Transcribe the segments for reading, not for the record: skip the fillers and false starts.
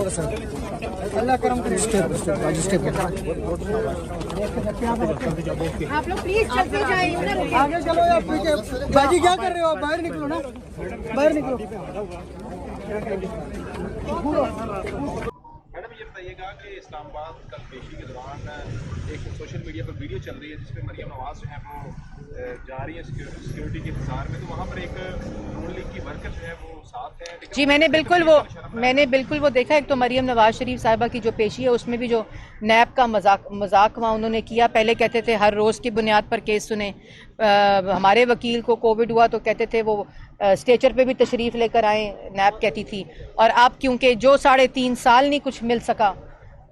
थोड़ा सा अल्लाह करम करे। स्टेप आप लोग प्लीज चलते जाइए, आगे चलो या पीछे। बाजी क्या कर रहे हो आप? बाहर निकलो ना, बाहर निकलो। मैडम ये बताइएगा कि इस्लामाबाद कल पेशी के दौरान एक सोशल मीडिया पर वीडियो चल रही है जिसमें मरियम नवाज जो है वो जा रही है सिक्योरिटी के इंतजार में, तो वहाँ पर एक नून लीग की वर्कर जो है वो साथ है। जी मैंने बिल्कुल वो देखा। एक तो मरियम नवाज शरीफ साहिबा की जो पेशी है उसमें भी जो नैब का मजाक वहाँ उन्होंने किया। पहले कहते थे हर रोज़ की बुनियाद पर केस सुने। हमारे वकील को कोविड हुआ तो कहते थे वो स्टेचर पे भी तशरीफ लेकर आए, नैब कहती थी। और आप क्योंकि जो 3.5 साल नहीं कुछ मिल सका,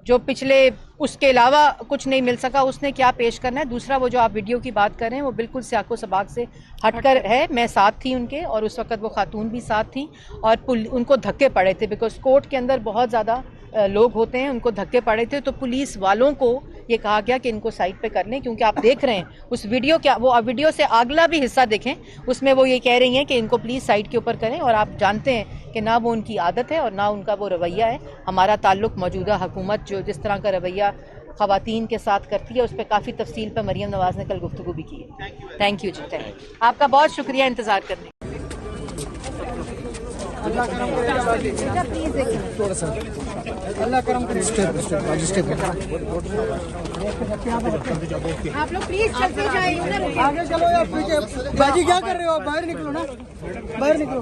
जो पिछले उसके अलावा कुछ नहीं मिल सका, उसने क्या पेश करना है। दूसरा वो जो आप वीडियो की बात कर रहे हैं वो बिल्कुल सियाको सबाक से हटकर है। मैं साथ थी उनके और उस वक्त वो खातून भी साथ थी और उनको धक्के पड़े थे बिकॉज कोर्ट के अंदर बहुत ज़्यादा लोग होते हैं, उनको धक्के पड़े थे। तो पुलिस वालों को ये कहा गया कि इनको साइड पे कर लें, क्योंकि आप देख रहे हैं उस वीडियो वीडियो से अगला भी हिस्सा देखें, उसमें वो ये कह रही हैं कि इनको प्लीज़ साइड के ऊपर करें। और आप जानते हैं कि ना वो उनकी आदत है और ना उनका वो रवैया है। हमारा ताल्लुक मौजूदा हुकूमत जो जिस तरह का रवैया ख़वातीन के साथ करती है उस पर काफ़ी तफसील पर मरियम नवाज़ ने कल गुफ्तगू भी की है। Thank you ji, thank you. आपका बहुत शुक्रिया इंतज़ार करने। अल्लाह करम करे। थोड़ा सा अल्लाह करम करे। स्टेप आप लोग प्लीज चलते जाइए, आगे चलो या पीछे। बाजी क्या कर रहे हो आप? बाहर निकलो ना, बाहर निकलो।